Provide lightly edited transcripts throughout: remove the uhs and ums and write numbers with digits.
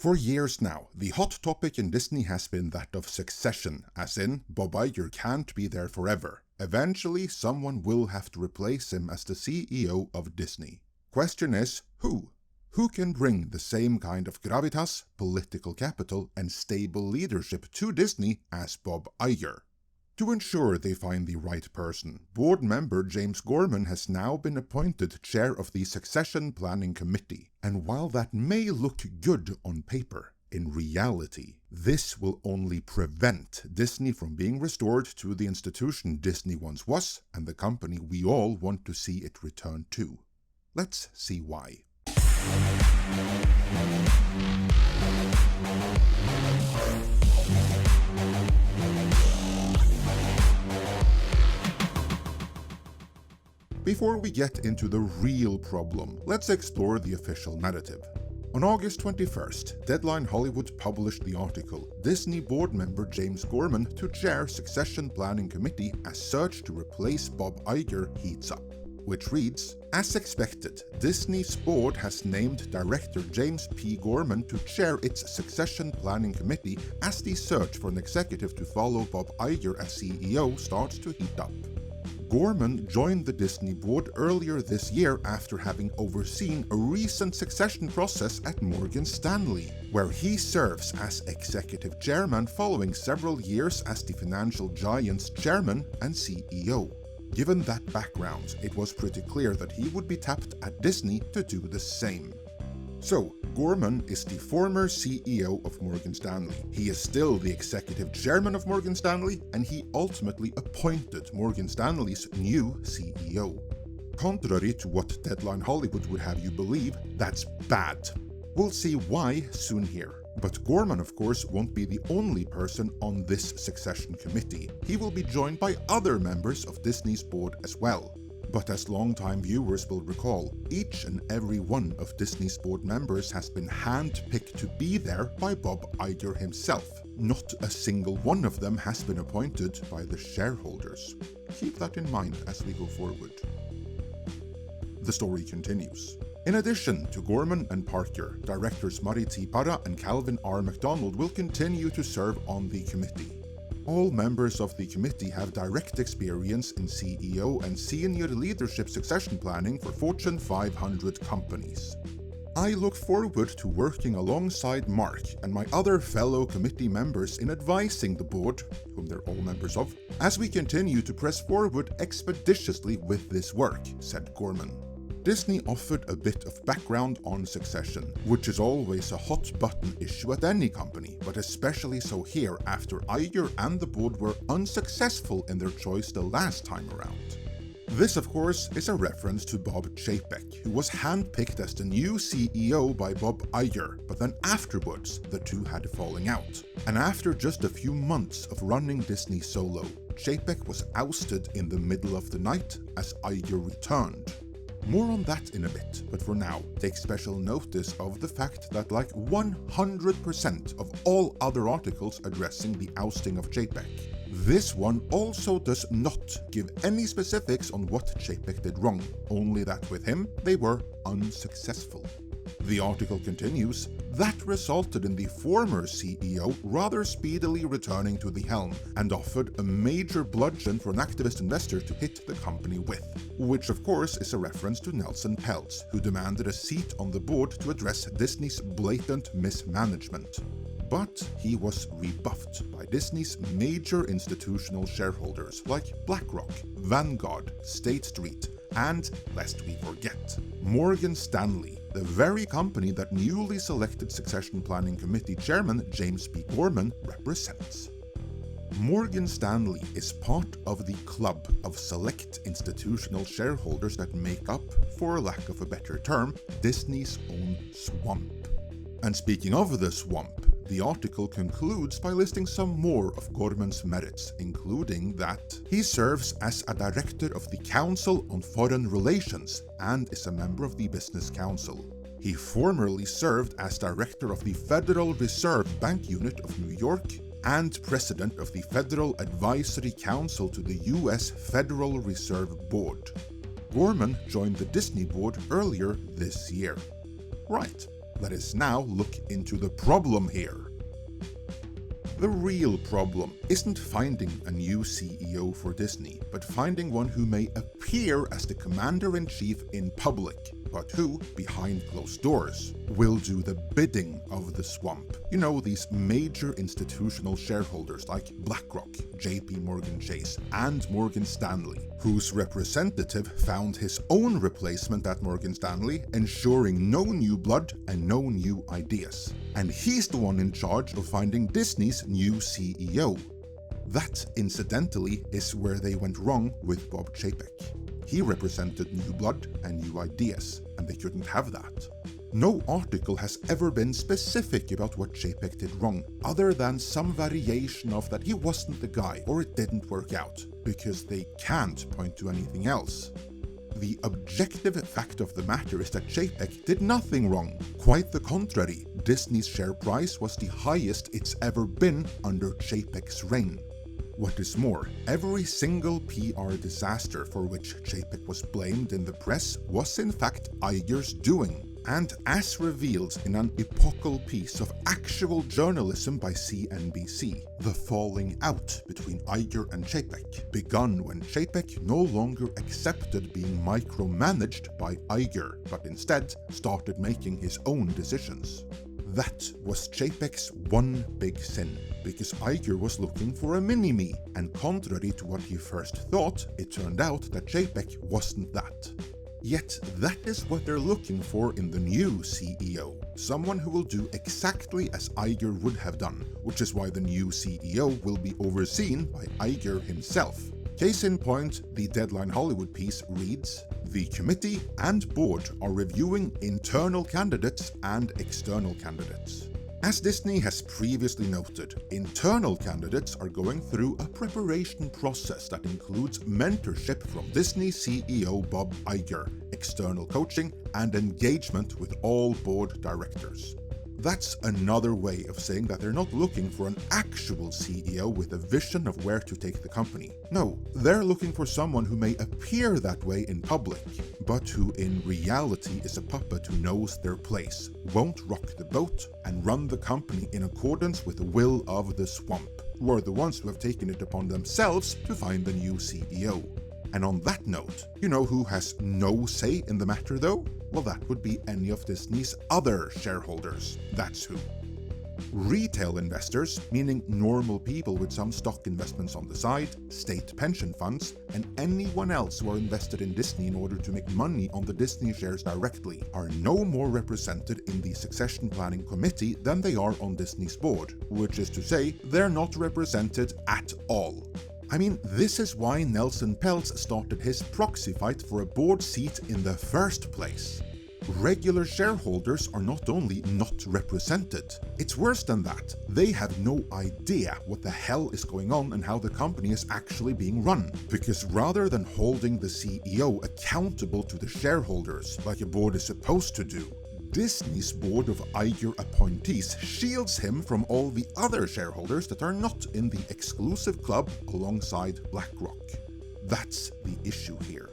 For years now, the hot topic in Disney has been that of succession, as in, Bob Iger can't be there forever. Eventually, someone will have to replace him as the CEO of Disney. Question is, who? Who can bring the same kind of gravitas, political capital, and stable leadership to Disney as Bob Iger? To ensure they find the right person, board member James Gorman has now been appointed chair of the Succession Planning Committee. And while that may look good on paper, in reality, this will only prevent Disney from being restored to the institution Disney once was, and the company we all want to see it return to. Let's see why. Before we get into the real problem, let's explore the official narrative. On August 21st, Deadline Hollywood published the article, Disney board member James Gorman to chair Succession Planning Committee as search to replace Bob Iger heats up, which reads, as expected, Disney's board has named director James P. Gorman to chair its Succession Planning Committee as the search for an executive to follow Bob Iger as CEO starts to heat up. Gorman joined the Disney board earlier this year after having overseen a recent succession process at Morgan Stanley, where he serves as executive chairman following several years as the financial giant's chairman and CEO. Given that background, it was pretty clear that he would be tapped at Disney to do the same. So, Gorman is the former CEO of Morgan Stanley. He is still the executive chairman of Morgan Stanley, and he ultimately appointed Morgan Stanley's new CEO. Contrary to what Deadline Hollywood would have you believe, that's bad. We'll see why soon here. But Gorman, of course, won't be the only person on this succession committee. He will be joined by other members of Disney's board as well. But as longtime viewers will recall, each and every one of Disney's board members has been hand-picked to be there by Bob Iger himself. Not a single one of them has been appointed by the shareholders. Keep that in mind as we go forward. The story continues. In addition to Gorman and Parker, directors Murray T. Parra and Calvin R. McDonald will continue to serve on the committee. All members of the committee have direct experience in CEO and senior leadership succession planning for Fortune 500 companies. I look forward to working alongside Mark and my other fellow committee members in advising the board, whom they're all members of, as we continue to press forward expeditiously with this work, said Gorman. Disney offered a bit of background on succession, which is always a hot-button issue at any company, but especially so here after Iger and the board were unsuccessful in their choice the last time around. This, of course, is a reference to Bob Chapek, who was handpicked as the new CEO by Bob Iger, but then afterwards the two had a falling out. And after just a few months of running Disney solo, Chapek was ousted in the middle of the night as Iger returned. More on that in a bit, but for now, take special notice of the fact that like 100% of all other articles addressing the ousting of Chapek, this one also does not give any specifics on what Chapek did wrong, only that with him, they were unsuccessful. The article continues, that resulted in the former CEO rather speedily returning to the helm and offered a major bludgeon for an activist investor to hit the company with, which of course is a reference to Nelson Peltz, who demanded a seat on the board to address Disney's blatant mismanagement. But he was rebuffed by Disney's major institutional shareholders like BlackRock, Vanguard, State Street, and, lest we forget, Morgan Stanley, the very company that newly selected Succession Planning Committee Chairman James P. Gorman represents. Morgan Stanley is part of the club of select institutional shareholders that make up, for lack of a better term, Disney's own swamp. And speaking of the swamp, the article concludes by listing some more of Gorman's merits, including that he serves as a director of the Council on Foreign Relations and is a member of the Business Council. He formerly served as director of the Federal Reserve Bank Unit of New York and president of the Federal Advisory Council to the U.S. Federal Reserve Board. Gorman joined the Disney board earlier this year. Right. let us now look into the problem here. The real problem isn't finding a new CEO for Disney, but finding one who may appear as the commander-in-chief in public, but who, behind closed doors, will do the bidding of the swamp. You know, these major institutional shareholders like BlackRock, JP Morgan Chase, and Morgan Stanley, whose representative found his own replacement at Morgan Stanley, ensuring no new blood and no new ideas. And he's the one in charge of finding Disney's new CEO. That, incidentally, is where they went wrong with Bob Chapek. He represented new blood and new ideas, and they couldn't have that. No article has ever been specific about what Chapek did wrong, other than some variation of that he wasn't the guy or it didn't work out, because they can't point to anything else. The objective fact of the matter is that Chapek did nothing wrong. Quite the contrary, Disney's share price was the highest it's ever been under Chapek's reign. What is more, every single PR disaster for which Chapek was blamed in the press was in fact Iger's doing. And as revealed in an epochal piece of actual journalism by CNBC, the falling out between Iger and Chapek began when Chapek no longer accepted being micromanaged by Iger, but instead started making his own decisions. That was Chapek's one big sin, because Iger was looking for a mini-me, and contrary to what he first thought, it turned out that Chapek wasn't that. Yet that is what they're looking for in the new CEO, someone who will do exactly as Iger would have done, which is why the new CEO will be overseen by Iger himself. Case in point, the Deadline Hollywood piece reads, "The committee and board are reviewing internal candidates and external candidates." As Disney has previously noted, internal candidates are going through a preparation process that includes mentorship from Disney CEO Bob Iger, external coaching, and engagement with all board directors. That's another way of saying that they're not looking for an actual CEO with a vision of where to take the company. No, they're looking for someone who may appear that way in public, but who in reality is a puppet who knows their place, won't rock the boat, and run the company in accordance with the will of the swamp, who are the ones who have taken it upon themselves to find the new CEO. And on that note, you know who has no say in the matter though? Well, that would be any of Disney's other shareholders. That's who. Retail investors, meaning normal people with some stock investments on the side, state pension funds, and anyone else who are invested in Disney in order to make money on the Disney shares directly, are no more represented in the succession planning committee than they are on Disney's board, which is to say, they're not represented at all. I mean, this is why Nelson Peltz started his proxy fight for a board seat in the first place. Regular shareholders are not only not represented, it's worse than that. They have no idea what the hell is going on and how the company is actually being run. Because rather than holding the CEO accountable to the shareholders like a board is supposed to do, Disney's board of Iger appointees shields him from all the other shareholders that are not in the exclusive club alongside BlackRock. That's the issue here.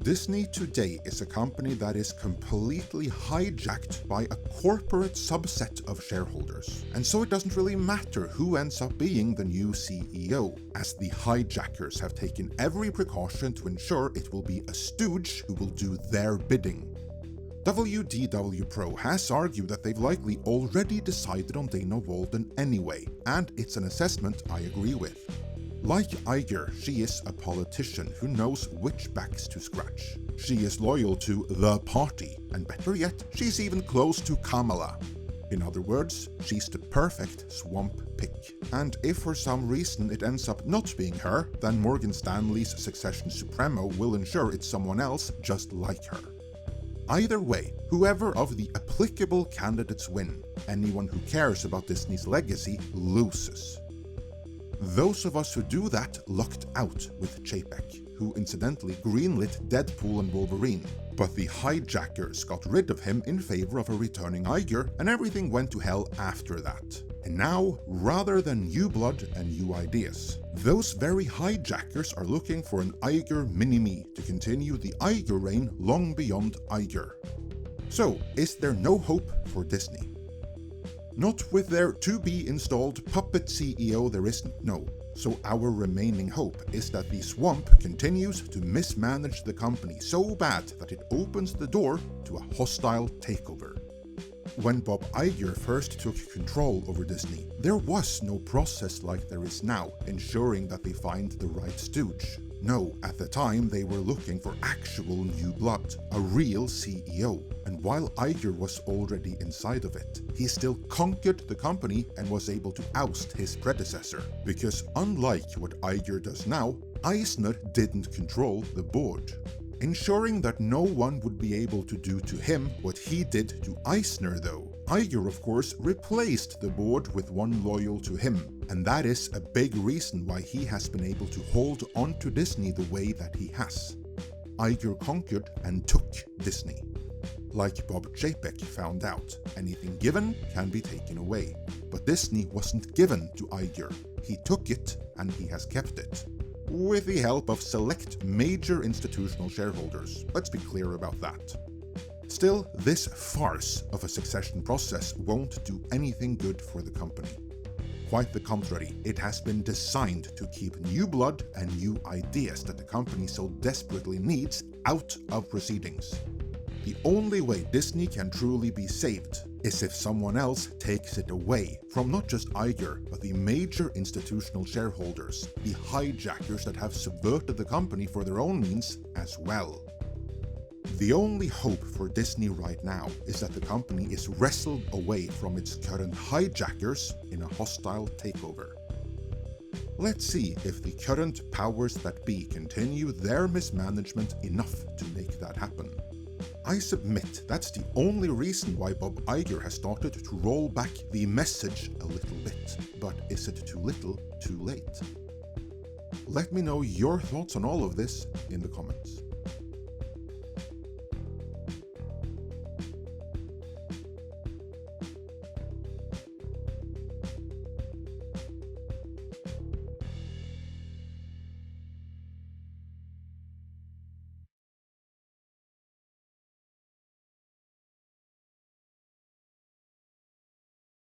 Disney today is a company that is completely hijacked by a corporate subset of shareholders. And so it doesn't really matter who ends up being the new CEO, as the hijackers have taken every precaution to ensure it will be a stooge who will do their bidding. WDW Pro has argued that they've likely already decided on Dana Walden anyway, and it's an assessment I agree with. Like Iger, she is a politician who knows which backs to scratch. She is loyal to the party, and better yet, she's even close to Kamala. In other words, she's the perfect swamp pick. And if for some reason it ends up not being her, then Morgan Stanley's succession supremo will ensure it's someone else just like her. Either way, whoever of the applicable candidates win, anyone who cares about Disney's legacy loses. Those of us who do that lucked out with Chapek, who incidentally greenlit Deadpool and Wolverine, but the hijackers got rid of him in favor of a returning Iger, and everything went to hell after that. And now, rather than new blood and new ideas, those very hijackers are looking for an Iger mini-me to continue the Iger reign long beyond Iger. So, is there no hope for Disney? Not with their to-be-installed puppet CEO there isn't, no. So our remaining hope is that the swamp continues to mismanage the company so bad that it opens the door to a hostile takeover. When Bob Iger first took control over Disney, there was no process like there is now, ensuring that they find the right stooge. No, at the time they were looking for actual new blood, a real CEO. And while Iger was already inside of it, he still conquered the company and was able to oust his predecessor. Because unlike what Iger does now, Eisner didn't control the board, ensuring that no one would be able to do to him what he did to Eisner though. Iger of course replaced the board with one loyal to him, and that is a big reason why he has been able to hold on to Disney the way that he has. Iger conquered and took Disney. Like Bob Chapek found out, anything given can be taken away. But Disney wasn't given to Iger. He took it and he has kept it. With the help of select major institutional shareholders, let's be clear about that. Still, this farce of a succession process won't do anything good for the company. Quite the contrary, it has been designed to keep new blood and new ideas that the company so desperately needs out of proceedings. The only way Disney can truly be saved is if someone else takes it away from not just Iger, but the major institutional shareholders, the hijackers that have subverted the company for their own means as well. The only hope for Disney right now is that the company is wrestled away from its current hijackers in a hostile takeover. Let's see if the current powers that be continue their mismanagement enough to make that happen. I submit that's the only reason why Bob Iger has started to roll back the message a little bit. But is it too little, too late? Let me know your thoughts on all of this in the comments.